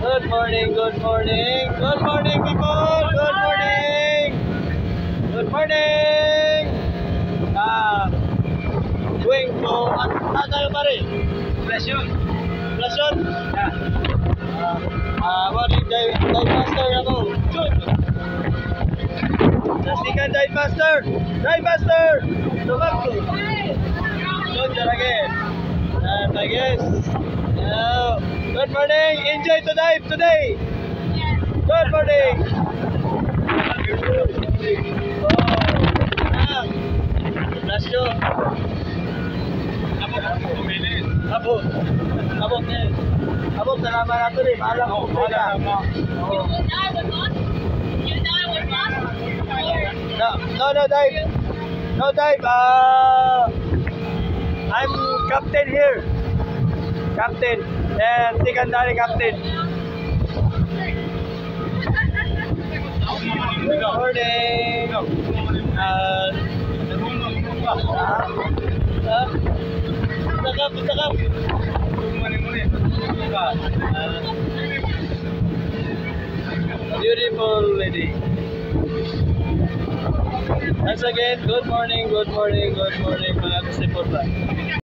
Good morning, good morning. Good morning, people. Good morning. Good morning. Going to tayo pa rin. Plasyon. Plasyon? Morning, dive master ako. Shoot. Sastikan dive master. Dive master. Tumakbo. Shoot yun again. And I guess. Good morning. Enjoy to dive today. Good morning. Plasyon. Abot. Abot na yun. Abot na naman natin eh. Maalam ko. No dive. No dive. I'm captain here. Captain. And secondary captain. Good morning. Sakap. Beautiful lady. Once again, good morning mga kasipota.